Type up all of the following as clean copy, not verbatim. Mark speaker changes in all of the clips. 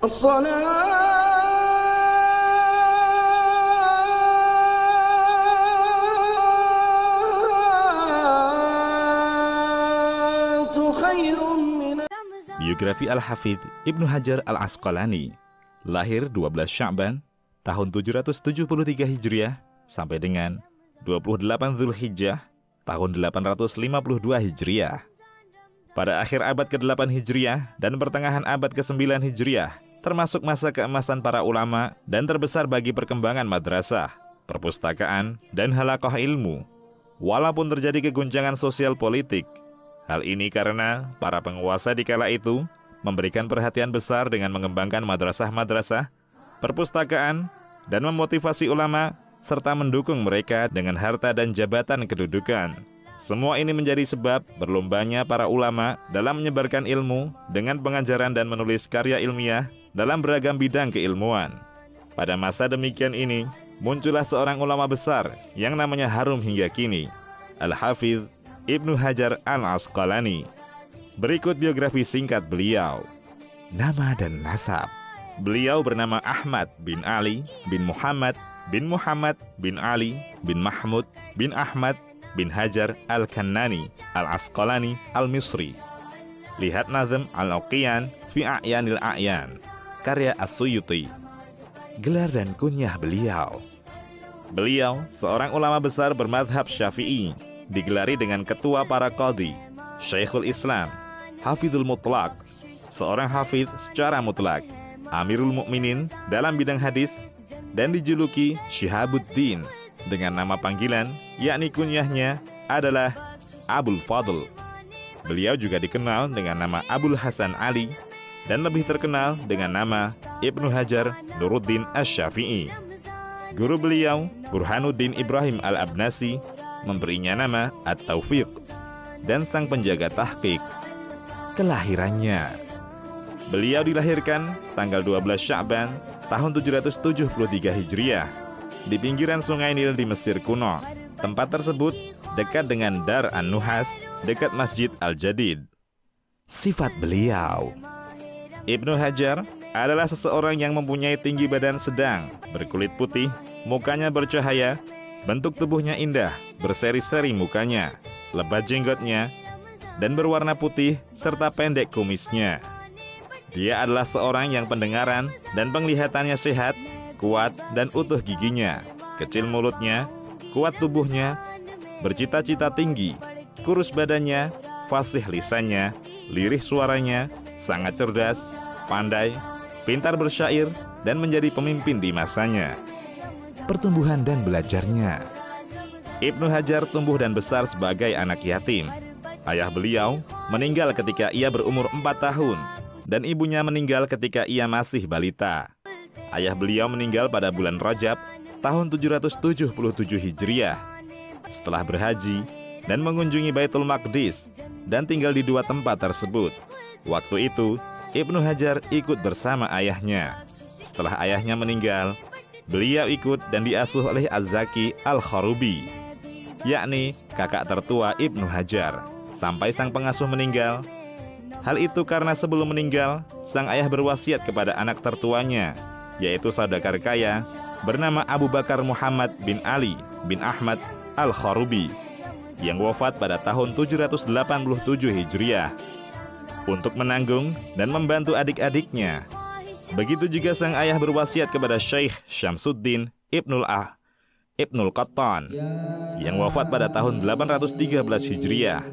Speaker 1: Biografi Al-Hafidz Ibnu Hajar Al-Asqalani, lahir 12 Sya'ban tahun 773 Hijriah sampai dengan 28 Zulhijjah tahun 852 Hijriah. Pada akhir abad ke-8 Hijriah dan pertengahan abad ke-9 Hijriah, termasuk masa keemasan para ulama dan terbesar bagi perkembangan madrasah, perpustakaan, dan halaqah ilmu. Walaupun terjadi keguncangan sosial politik, hal ini karena para penguasa di kala itu memberikan perhatian besar dengan mengembangkan madrasah-madrasah, perpustakaan, dan memotivasi ulama, serta mendukung mereka dengan harta dan jabatan kedudukan. Semua ini menjadi sebab berlombanya para ulama dalam menyebarkan ilmu dengan pengajaran dan menulis karya ilmiah dalam beragam bidang keilmuan. Pada masa demikian ini, muncullah seorang ulama besar yang namanya harum hingga kini, Al-Hafidz Ibnu Hajar Al-Asqalani. Berikut biografi singkat beliau. Nama dan nasab. Beliau bernama Ahmad bin Ali bin Muhammad bin Ali bin Mahmud bin Ahmad bin Hajar Al-Kannani Al-Asqalani Al-Misri. Lihat Nazm Al-Uqiyan fi A'yanil A'yan, karya As-Suyuti. Gelar dan kunyah beliau. Beliau seorang ulama besar bermadhab Syafi'i, digelari dengan ketua para qadhi, Syekhul Islam, Hafidhul Mutlaq, seorang hafidh secara mutlak, Amirul Mukminin dalam bidang hadis, dan dijuluki Syihabuddin dengan nama panggilan, yakni kunyahnya adalah Abul Fadl. Beliau juga dikenal dengan nama Abul Hasan Ali dan lebih terkenal dengan nama Ibnu Hajar Nuruddin Asy-Syafi'i. Guru beliau, Burhanuddin Ibrahim Al-Abnasi, memberinya nama At-Taufiq, dan sang penjaga tahqiq. Kelahirannya. Beliau dilahirkan tanggal 12 Sya'ban tahun 773 Hijriah di pinggiran Sungai Nil di Mesir kuno. Tempat tersebut dekat dengan Dar An-Nuhas, dekat Masjid Al-Jadid. Sifat beliau. Ibnu Hajar adalah seseorang yang mempunyai tinggi badan sedang, berkulit putih, mukanya bercahaya, bentuk tubuhnya indah, berseri-seri mukanya, lebat jenggotnya, dan berwarna putih serta pendek kumisnya. Dia adalah seorang yang pendengaran dan penglihatannya sehat, kuat dan utuh giginya, kecil mulutnya, kuat tubuhnya, bercita-cita tinggi, kurus badannya, fasih lisannya, lirih suaranya, sangat cerdas, pandai, pintar bersyair, dan menjadi pemimpin di masanya. Pertumbuhan dan belajarnya. Ibnu Hajar tumbuh dan besar sebagai anak yatim. Ayah beliau meninggal ketika ia berumur 4 tahun, dan ibunya meninggal ketika ia masih balita. Ayah beliau meninggal pada bulan Rajab tahun 777 Hijriah. Setelah berhaji dan mengunjungi Baitul Maqdis dan tinggal di 2 tempat tersebut. Waktu itu, Ibnu Hajar ikut bersama ayahnya. Setelah ayahnya meninggal, beliau ikut dan diasuh oleh Az-Zaki Al-Kharubi, yakni kakak tertua Ibnu Hajar, sampai sang pengasuh meninggal. Hal itu karena sebelum meninggal, sang ayah berwasiat kepada anak tertuanya, yaitu saudagar kaya bernama Abu Bakar Muhammad bin Ali bin Ahmad Al-Kharubi, yang wafat pada tahun 787 Hijriah, untuk menanggung dan membantu adik-adiknya. Begitu juga sang ayah berwasiat kepada Syekh Syamsuddin Ibnul Qattan, yang wafat pada tahun 813 Hijriah,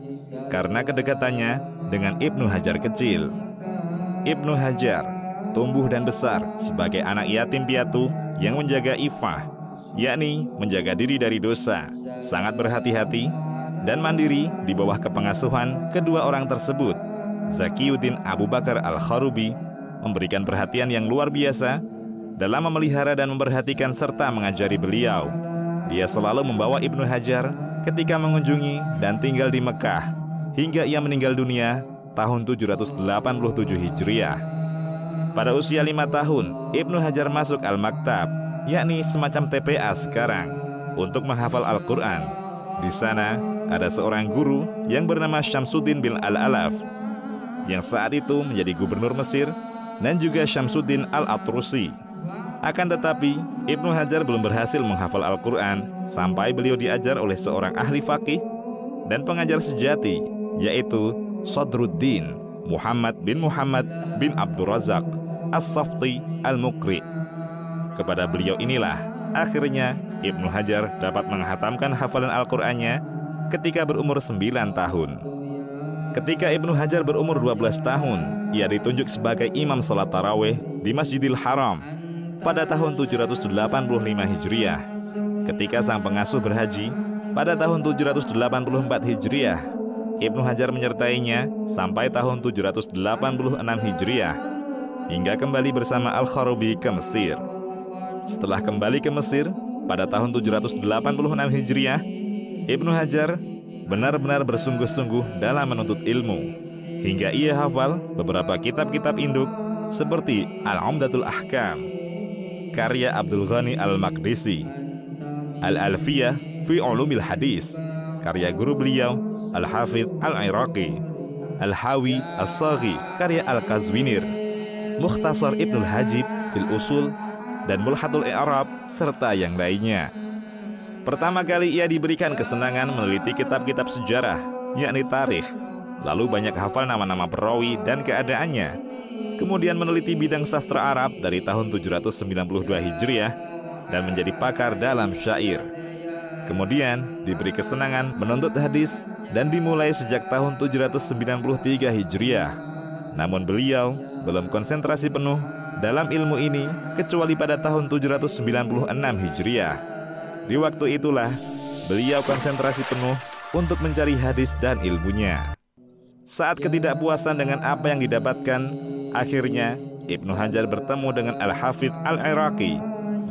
Speaker 1: karena kedekatannya dengan Ibnu Hajar kecil. Ibnu Hajar tumbuh dan besar sebagai anak yatim piatu yang menjaga ifah, yakni menjaga diri dari dosa, sangat berhati-hati dan mandiri di bawah kepengasuhan kedua orang tersebut. Zakiyuddin Abu Bakar Al-Kharubi memberikan perhatian yang luar biasa dalam memelihara dan memperhatikan serta mengajari beliau. Dia selalu membawa Ibnu Hajar ketika mengunjungi dan tinggal di Mekah, hingga ia meninggal dunia tahun 787 Hijriah. Pada usia 5 tahun, Ibnu Hajar masuk Al-Maktab, yakni semacam TPA sekarang, untuk menghafal Al-Quran. Di sana ada seorang guru yang bernama Syamsuddin bin Al-Alaf, yang saat itu menjadi gubernur Mesir dan juga Syamsuddin Al-Atrusi. Akan tetapi, Ibnu Hajar belum berhasil menghafal Al-Quran sampai beliau diajar oleh seorang ahli faqih dan pengajar sejati, yaitu Sadruddin Muhammad bin Abdul Razak As-Safti Al-Muqri. Kepada beliau inilah akhirnya Ibnu Hajar dapat menghatamkan hafalan Al-Qur'annya ketika berumur 9 tahun. Ketika Ibnu Hajar berumur 12 tahun, ia ditunjuk sebagai imam salat tarawih di Masjidil Haram pada tahun 785 Hijriah. Ketika sang pengasuh berhaji pada tahun 784 Hijriah, Ibnu Hajar menyertainya sampai tahun 786 Hijriah hingga kembali bersama Al-Kharabi ke Mesir. Setelah kembali ke Mesir pada tahun 786 Hijriah, Ibnu Hajar benar-benar bersungguh-sungguh dalam menuntut ilmu hingga ia hafal beberapa kitab-kitab induk seperti Al-Umdatul Ahkam karya Abdul Ghani Al-Maqdisi, Al-Alfiyah fi Ulumil Hadis karya guru beliau Al-Hafidh Al-Iraqi, Al-Hawi As-Saghi karya Al-Kazwinir, Mukhtasar Ibnul Hajib fil Usul dan Mulhatul I'rab serta yang lainnya. Pertama kali ia diberikan kesenangan meneliti kitab-kitab sejarah, yakni tarikh, lalu banyak hafal nama-nama perawi dan keadaannya. Kemudian meneliti bidang sastra Arab dari tahun 792 Hijriah dan menjadi pakar dalam syair. Kemudian diberi kesenangan menuntut hadis dan dimulai sejak tahun 793 Hijriah. Namun beliau belum konsentrasi penuh dalam ilmu ini kecuali pada tahun 796 Hijriah. Di waktu itulah beliau konsentrasi penuh untuk mencari hadis dan ilmunya. Saat ketidakpuasan dengan apa yang didapatkan, akhirnya Ibnu Hajar bertemu dengan Al-Hafidh Al-Iraqi,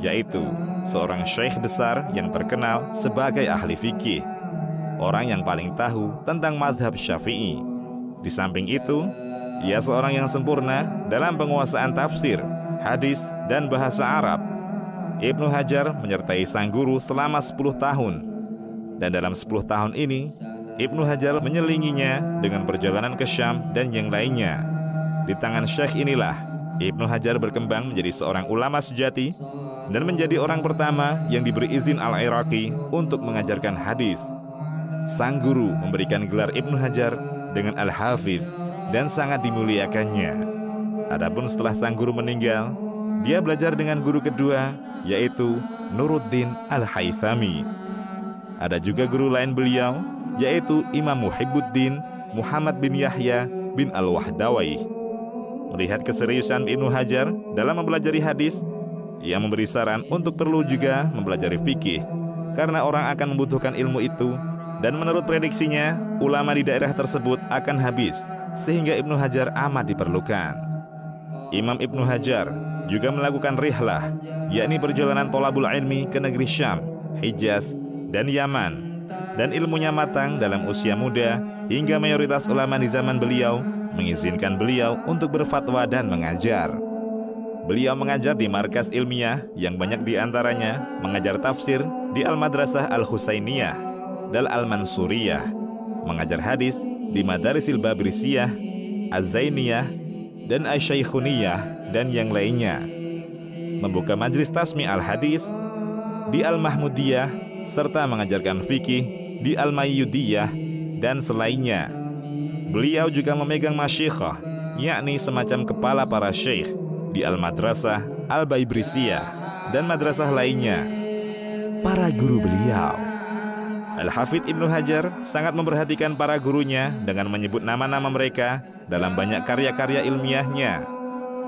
Speaker 1: yaitu seorang syekh besar yang terkenal sebagai ahli fikih, orang yang paling tahu tentang mazhab Syafi'i. Di samping itu, ia seorang yang sempurna dalam penguasaan tafsir, hadis, dan bahasa Arab. Ibnu Hajar menyertai sang guru selama 10 tahun. Dan dalam 10 tahun ini, Ibnu Hajar menyelinginya dengan perjalanan ke Syam dan yang lainnya. Di tangan syekh inilah, Ibnu Hajar berkembang menjadi seorang ulama sejati dan menjadi orang pertama yang diberi izin Al-Iraqi untuk mengajarkan hadis. Sang guru memberikan gelar Ibnu Hajar dengan Al-Hafidh dan sangat dimuliakannya. Adapun setelah sang guru meninggal, dia belajar dengan guru kedua, yaitu Nuruddin Al-Haythami. Ada juga guru lain beliau, yaitu Imam Muhibbuddin Muhammad bin Yahya bin Al-Wahdawi. Melihat keseriusan Ibnu Hajar dalam mempelajari hadis, ia memberi saran untuk perlu juga mempelajari fikih, karena orang akan membutuhkan ilmu itu, dan menurut prediksinya, ulama di daerah tersebut akan habis, sehingga Ibnu Hajar amat diperlukan. Imam Ibnu Hajar juga melakukan rihlah, yakni perjalanan tolabul ilmi ke negeri Syam, Hijaz, dan Yaman, dan ilmunya matang dalam usia muda hingga mayoritas ulama di zaman beliau mengizinkan beliau untuk berfatwa dan mengajar. Beliau mengajar di markas ilmiah yang banyak diantaranya mengajar tafsir di Al-Madrasah Al-Husainiyah dan Al-Mansuriyah, mengajar hadis di Madarisil Babrisiyah, Az-Zainiyah, dan Asy-Syaikhuniyah, dan yang lainnya. Membuka majlis tasmi al-hadis di Al-Mahmudiyah, serta mengajarkan fikih di Al-Mayyudiyah, dan selainnya. Beliau juga memegang masyikhah, yakni semacam kepala para syekh di Al-Madrasah Al-Baibrisiyah dan madrasah lainnya. Para guru beliau, Al-Hafidh Ibnu Hajar sangat memperhatikan para gurunya dengan menyebut nama-nama mereka dalam banyak karya-karya ilmiahnya.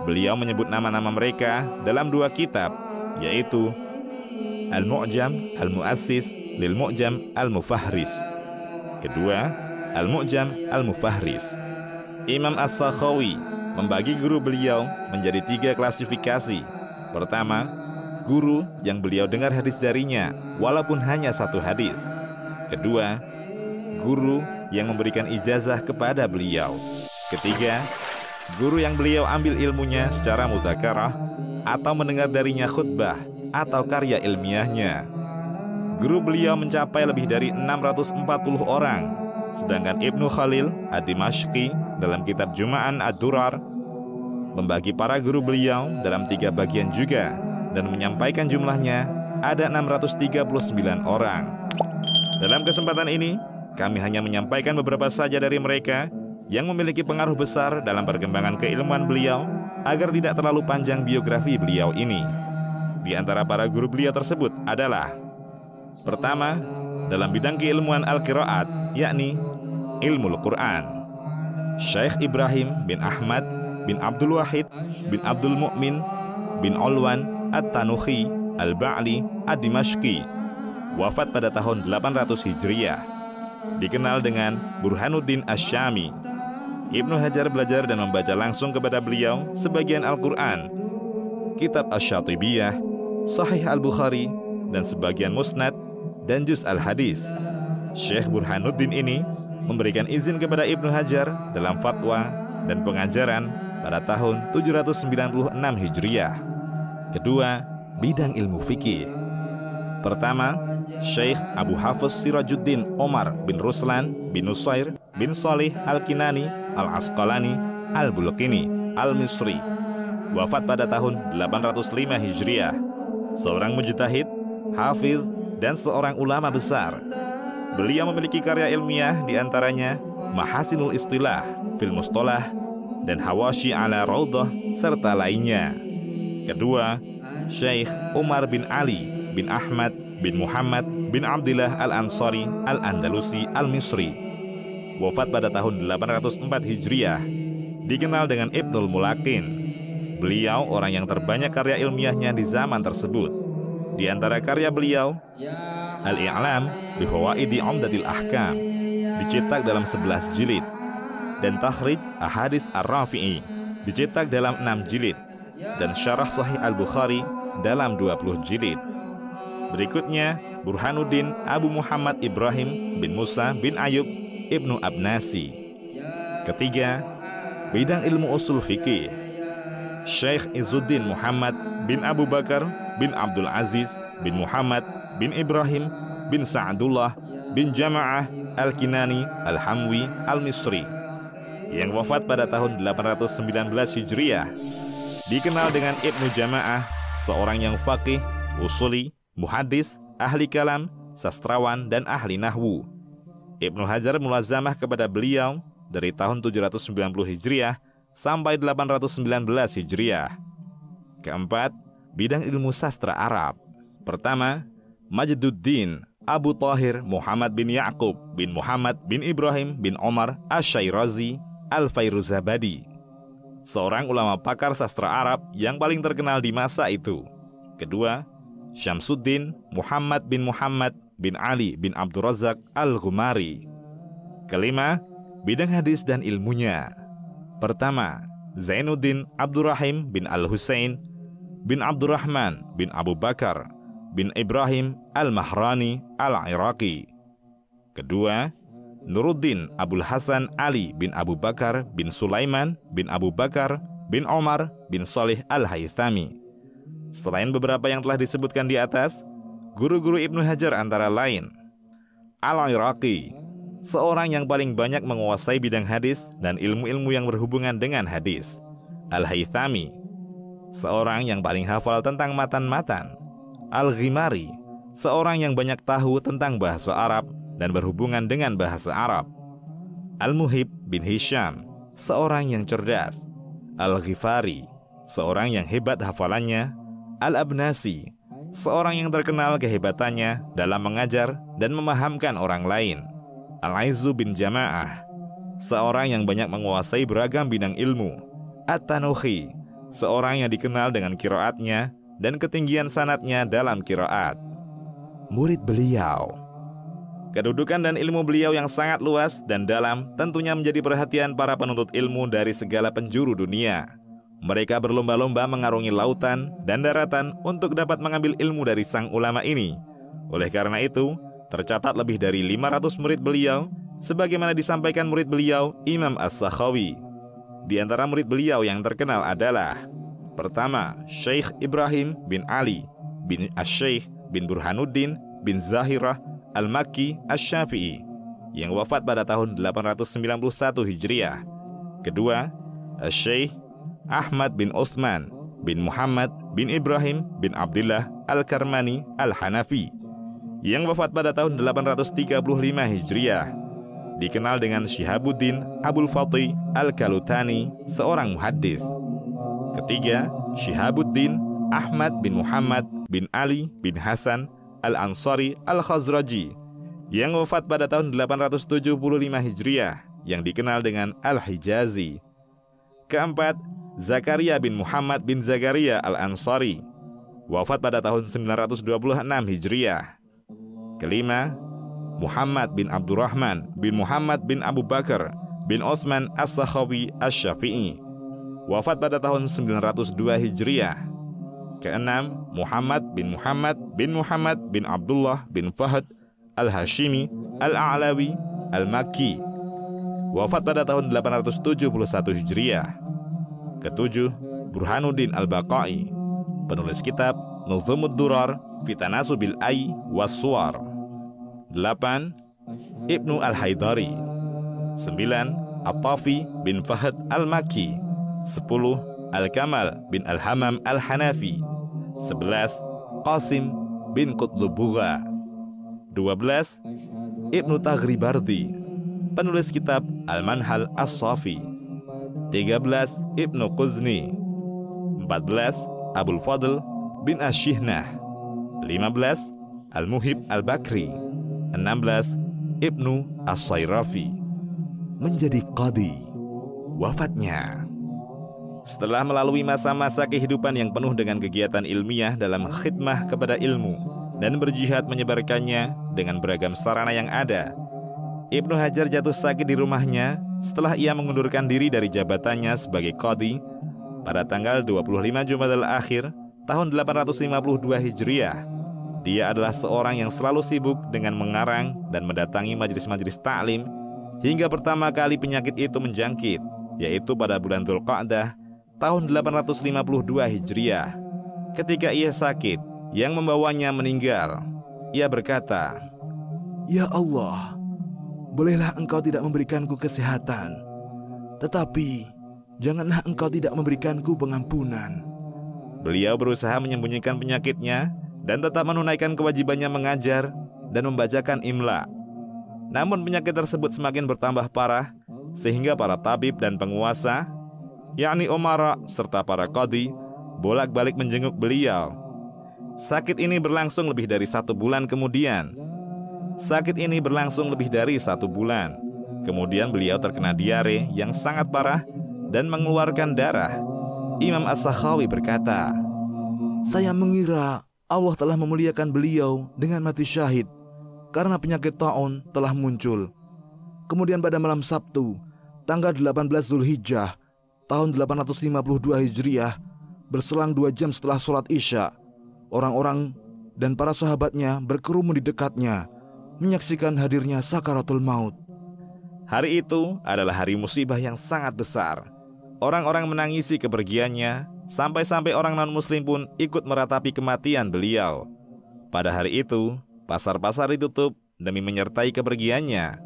Speaker 1: Beliau menyebut nama-nama mereka dalam 2 kitab, yaitu Al-Mu'jam Al-Mu'assis lil Mu'jam Al-Mufahris. Kedua, Al-Mu'jam Al-Mufahris. Imam As-Sakhawi membagi guru beliau menjadi 3 klasifikasi. Pertama, guru yang beliau dengar hadis darinya, walaupun hanya 1 hadis. Kedua, guru yang memberikan ijazah kepada beliau. Ketiga, guru yang beliau ambil ilmunya secara mudzakarah atau mendengar darinya khutbah atau karya ilmiahnya. Guru beliau mencapai lebih dari 640 orang, sedangkan Ibnu Khalil Ad-Dimashqi dalam kitab Juma'an Ad-Durar membagi para guru beliau dalam 3 bagian juga dan menyampaikan jumlahnya ada 639 orang. Dalam kesempatan ini, kami hanya menyampaikan beberapa saja dari mereka yang memiliki pengaruh besar dalam perkembangan keilmuan beliau agar tidak terlalu panjang biografi beliau ini. Di antara para guru beliau tersebut adalah: pertama, dalam bidang keilmuan Al-Qiraat, yakni ilmu Al-Quran, Syekh Ibrahim bin Ahmad bin Abdul Wahid bin Abdul Mu'min bin Olwan At-Tanuhi Al-Ba'li Ad-Dimashqi, wafat pada tahun 800 Hijriah, dikenal dengan Burhanuddin Asy-Syami. Ibnu Hajar belajar dan membaca langsung kepada beliau sebagian Al-Quran, kitab Asy-Syatibiyah, Sahih Al-Bukhari, dan sebagian Musnad dan Juz Al-Hadis. Syekh Burhanuddin ini memberikan izin kepada Ibnu Hajar dalam fatwa dan pengajaran pada tahun 796 Hijriah. Kedua, bidang ilmu fikih. Pertama, Syekh Abu Hafiz Sirajuddin Omar bin Ruslan bin Nusair bin Salih Al-Kinani Al-Asqalani Al-Bulqini Al-Misri, wafat pada tahun 805 Hijriah. Seorang mujtahid, hafiz, dan seorang ulama besar. Beliau memiliki karya ilmiah diantaranya Mahasinul Istilah fil Mustalah dan Hawashi ala Raudhah serta lainnya. Kedua, Syekh Umar bin Ali bin Ahmad bin Muhammad bin Abdillah Al-Ansari Al-Andalusi Al-Misri, wafat pada tahun 804 Hijriah, dikenal dengan Ibnul Mulakin. Beliau orang yang terbanyak karya ilmiahnya di zaman tersebut. Di antara karya beliau, Al-I'lam bi Fawaidi Umdatil Ahkam, dicetak dalam 11 jilid, dan Takhrij Ahadits Ar-Rafi'i, dicetak dalam 6 jilid, dan Syarah Sahih Al-Bukhari dalam 20 jilid. Berikutnya, Burhanuddin Abu Muhammad Ibrahim bin Musa bin Ayub Ibnu Abnasi. Ketiga, bidang ilmu usul fikih, Syekh Izzuddin Muhammad bin Abu Bakar bin Abdul Aziz bin Muhammad bin Ibrahim bin Sa'dullah bin Jama'ah Al-Kinani Al-Hamwi Al-Misri, yang wafat pada tahun 819 Hijriah, dikenal dengan Ibnu Jama'ah, seorang yang faqih, usuli, muhaddis, ahli kalam, sastrawan, dan ahli nahwu. Ibnu Hajar mulazamah kepada beliau dari tahun 790 Hijriah sampai 819 Hijriah. Keempat, bidang ilmu sastra Arab. Pertama, Majduddin Abu Thahir Muhammad bin Ya'qub bin Muhammad bin Ibrahim bin Omar Asy-Syairazi Al-Fairuzabadi, seorang ulama pakar sastra Arab yang paling terkenal di masa itu. Kedua, Syamsuddin Muhammad bin Muhammad bin Ali bin Abdul Razak Al-Ghumari. Kelima, bidang hadis dan ilmunya. Pertama, Zainuddin Abdurrahim bin Al-Husain bin Abdurrahman bin Abu Bakar bin Ibrahim Al-Mahrani Al-Iraqi. Kedua, Nuruddin Abul Hasan Ali bin Abu Bakar bin Sulaiman bin Abu Bakar bin Omar bin Salih Al-Haythami. Selain beberapa yang telah disebutkan di atas, guru-guru Ibnu Hajar antara lain Al-Iraqi, seorang yang paling banyak menguasai bidang hadis dan ilmu-ilmu yang berhubungan dengan hadis. Al-Haythami, seorang yang paling hafal tentang matan-matan. Al-Ghimari, seorang yang banyak tahu tentang bahasa Arab dan berhubungan dengan bahasa Arab. Al-Muhib bin Hisham, seorang yang cerdas. Al-Ghifari, seorang yang hebat hafalannya. Al-Abnasi, seorang yang terkenal kehebatannya dalam mengajar dan memahamkan orang lain. Al-Aizu bin Jama'ah, seorang yang banyak menguasai beragam bidang ilmu. At-Tanuhi, seorang yang dikenal dengan qiraatnya dan ketinggian sanadnya dalam qiraat. Murid beliau. Kedudukan dan ilmu beliau yang sangat luas dan dalam tentunya menjadi perhatian para penuntut ilmu dari segala penjuru dunia. Mereka berlomba-lomba mengarungi lautan dan daratan untuk dapat mengambil ilmu dari sang ulama ini. Oleh karena itu, tercatat lebih dari 500 murid beliau, sebagaimana disampaikan murid beliau, Imam As-Sakhawi. Di antara murid beliau yang terkenal adalah: pertama, Syekh Ibrahim bin Ali bin Asy-Syaikh bin Burhanuddin bin Zahirah Al-Makki Asy-Syafi'i, yang wafat pada tahun 891 Hijriah. Kedua, Syekh Ahmad bin Utsman bin Muhammad bin Ibrahim bin Abdullah Al-Karmani Al-Hanafi yang wafat pada tahun 835 Hijriah, dikenal dengan Syihabuddin Abul Fatih Al-Kalutani, seorang muhaddits. Ketiga, Syihabuddin Ahmad bin Muhammad bin Ali bin Hasan Al-Ansari Al-Khazraji yang wafat pada tahun 875 Hijriah, yang dikenal dengan Al-Hijazi. Keempat, Zakaria bin Muhammad bin Zakaria Al-Ansari, wafat pada tahun 926 Hijriah. Kelima, Muhammad bin Abdurrahman bin Muhammad bin Abu Bakar bin Utsman As-Sakhawi Asy-Syafi'i, wafat pada tahun 902 Hijriah. Keenam, Muhammad bin Muhammad bin Muhammad bin Abdullah bin Fahd Al-Hashimi Al-A'lawi Al-Makki, wafat pada tahun 871 Hijriah. Ketujuh, Burhanuddin Al-Baqai, penulis kitab Nuzumud Durar fi Tanasubil Ay Was-Suwar. 8. Ibnu Al-Haidari. 9. At-Tafi bin Fahd Al-Makki. 10. Al-Kamal bin Al-Hamam Al-Hanafi. 11. Qasim bin Qutlubugha. 12. Ibnu Taghribardi, penulis kitab Al-Manhal As-Safi. 13. Ibnu Quzni. 14. Abul Fadl bin Asy-Syihnah. 15. Al-Muhib Al-Bakri. 16. Ibnu As-Sayrafi. Menjadi qadhi. Wafatnya setelah melalui masa-masa kehidupan yang penuh dengan kegiatan ilmiah dalam khidmah kepada ilmu dan berjihad menyebarkannya dengan beragam sarana yang ada. Ibnu Hajar jatuh sakit di rumahnya setelah ia mengundurkan diri dari jabatannya sebagai qadhi pada tanggal 25 Jumadal Akhir tahun 852 Hijriah. Dia adalah seorang yang selalu sibuk dengan mengarang dan mendatangi majelis-majelis ta'lim hingga pertama kali penyakit itu menjangkit, yaitu pada bulan Dzulqa'dah tahun 852 Hijriah. Ketika ia sakit yang membawanya meninggal, ia berkata, "Ya Allah, bolehlah Engkau tidak memberikanku kesehatan, tetapi janganlah Engkau tidak memberikanku pengampunan." Beliau berusaha menyembunyikan penyakitnya dan tetap menunaikan kewajibannya mengajar dan membacakan imla. Namun penyakit tersebut semakin bertambah parah, sehingga para tabib dan penguasa, yakni umara serta para qadhi, bolak-balik menjenguk beliau. Sakit ini berlangsung lebih dari 1 bulan kemudian. Kemudian beliau terkena diare yang sangat parah dan mengeluarkan darah. Imam As-Sakhawi berkata, "Saya mengira Allah telah memuliakan beliau dengan mati syahid karena penyakit ta'un telah muncul. Kemudian pada malam Sabtu, tanggal 18 Zulhijjah, tahun 852 Hijriah, berselang 2 jam setelah sholat Isya, orang-orang dan para sahabatnya berkerumun di dekatnya, menyaksikan hadirnya sakaratul maut." Hari itu adalah hari musibah yang sangat besar. Orang-orang menangisi kepergiannya, sampai-sampai orang non-muslim pun ikut meratapi kematian beliau. Pada hari itu, pasar-pasar ditutup demi menyertai kepergiannya.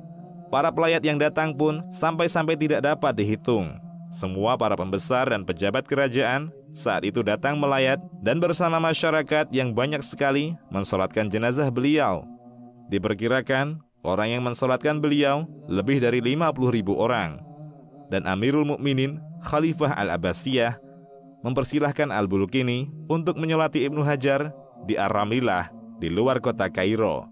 Speaker 1: Para pelayat yang datang pun sampai-sampai tidak dapat dihitung. Semua para pembesar dan pejabat kerajaan saat itu datang melayat dan bersama masyarakat yang banyak sekali mensolatkan jenazah beliau. Diperkirakan orang yang mensolatkan beliau lebih dari 50.000 orang. Dan Amirul Mukminin Khalifah Al-Abbasiyah mempersilahkan Al-Bulkini untuk menyolati Ibnu Hajar di Ar-Ramilah di luar kota Kairo.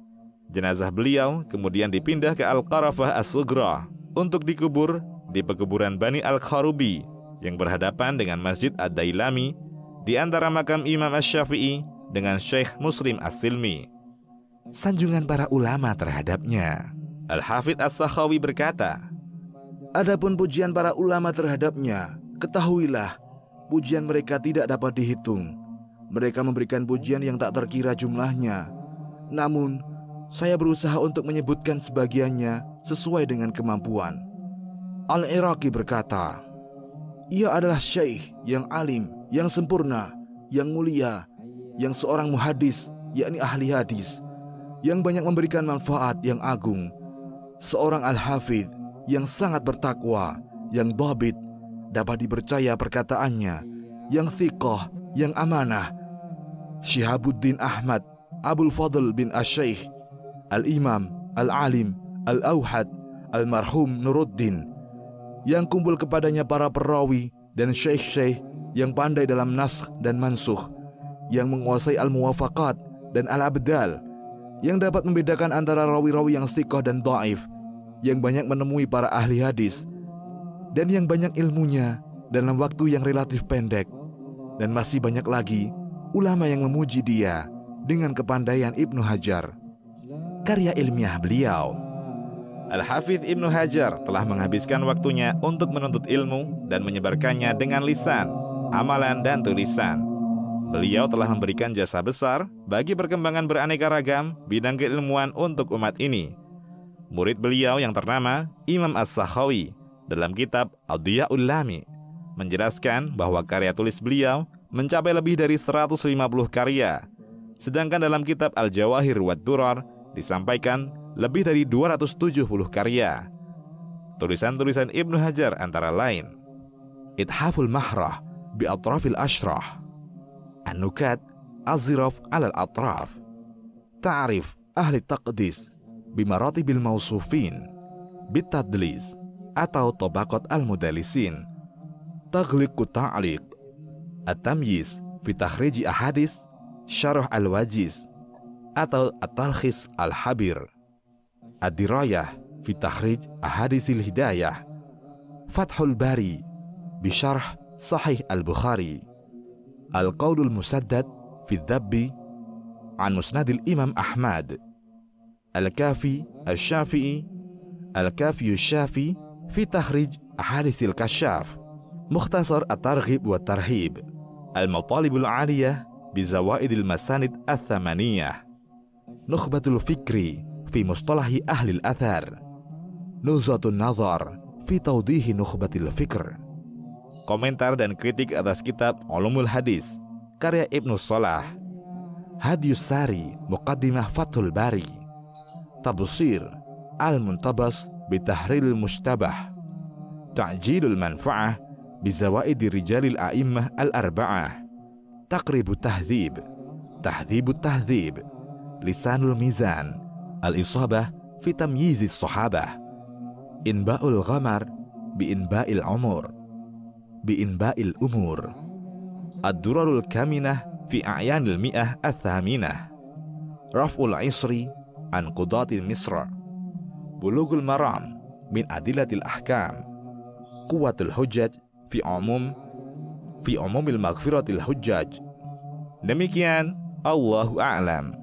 Speaker 1: Jenazah beliau kemudian dipindah ke Al-Qarafah As-Sughra untuk dikubur di pekuburan Bani Al-Kharubi yang berhadapan dengan Masjid Ad-Dailami di antara makam Imam Asy-Syafi'i dengan Syekh Muslim As-Silmi. Sanjungan para ulama terhadapnya. Al-Hafidz As-Sakhawi berkata, "Adapun pujian para ulama terhadapnya, ketahuilah, pujian mereka tidak dapat dihitung. Mereka memberikan pujian yang tak terkira jumlahnya. Namun, saya berusaha untuk menyebutkan sebagiannya sesuai dengan kemampuan." Al-Iraqi berkata, "Ia adalah syekh yang alim, yang sempurna, yang mulia, yang seorang muhadis, yakni ahli hadis, yang banyak memberikan manfaat yang agung, seorang al-hafidh yang sangat bertakwa, yang dhabit,
Speaker 2: dapat dipercaya perkataannya, yang thiqah, yang amanah. Syihabuddin Ahmad Abul Fadl bin Asy-Syaikh Al-Imam Al-Alim Al-Auhad Al-Marhum Nuruddin, yang kumpul kepadanya para perawi dan syekh-syekh yang pandai dalam naskh dan mansukh, yang menguasai al-muwafaqat dan al-abdal, yang dapat membedakan antara rawi-rawi yang thiqah dan dhaif, yang banyak menemui para ahli hadis, dan yang banyak ilmunya dalam waktu yang relatif pendek. Dan masih banyak lagi ulama yang memuji dia dengan kepandaian Ibnu Hajar. Karya ilmiah beliau.
Speaker 1: Al-Hafidz Ibnu Hajar telah menghabiskan waktunya untuk menuntut ilmu dan menyebarkannya dengan lisan, amalan, dan tulisan. Beliau telah memberikan jasa besar bagi perkembangan beraneka ragam bidang keilmuan untuk umat ini. Murid beliau yang ternama Imam As-Sakhawi dalam kitab Ad-Diya'ul Lami menjelaskan bahwa karya tulis beliau mencapai lebih dari 150 karya, sedangkan dalam kitab Al-Jawahir wad Durar disampaikan lebih dari 270 karya. Tulisan-tulisan Ibnu Hajar antara lain Ithaful Mahrah bi Atrafil Ashrah, An-Nukat Az-Ziraf alal Atraf, Ta'rif Ahli Taqdis bi Maratibil Mausufin Bitadlis atau Tabaqat Al-Mudalisin, Taghliqut Ta'liq, At-Tamyiz fi Takhrij Ahadits Syarah Al-Wajiz atau At-Talkhis Al-Habir, Ad-Dirayah fi Takhrij Ahadisil Hidayah, Fathul Bari bi Syarh Sahih Al-Bukhari, Al-Qaulul Musaddad fi Dzabbi an Musnadil Imam Ahmad, Al-Kafi Asy-Syafi'i, Al-Kafi Asy-Syafi fi Takhrij Ahaditsil Kasyaf, Mukhtasar At-Targhib wa Tarhib, Al-Matalibul Aliyah bi Zawaidil Masanid Ats-Tsamaniyah, Nukhbatul Fikri fi Mustalahi Ahli Al-Athar, Nuzhatun Nazar fi Tawdihi Nukhbatil Fikr. Komentar dan kritik atas kitab Ulumul Hadis karya Ibnu Shalah, Hadyus Sari Muqaddimah Fathul Bari, Tabsir Al-Muntabas bi Tahrilil Mustabah, Ta'jilul Manfa'ah bi Zawaidi Rijalil A'immah Al-Arba'ah, Taqribut Tahdzib, Tahdzibut Tahdzib, Lisanul Mizan, Al-Isabah fi Tamyizis Sahabah, Inba'ul Ghamar bi Inba'il Umur, bi Inba'il Umur, Ad-Durarul Kaminah fi A'yanil Mi'ah Ats-Tsaminah, Raf'ul Isri an Qudatil Misra, Bulughul Maram min Adillatil Ahkam, Quwwatul Hujjaj fi Umumil Maghfiratil Hujjaj. Demikian, Allahu a'lam.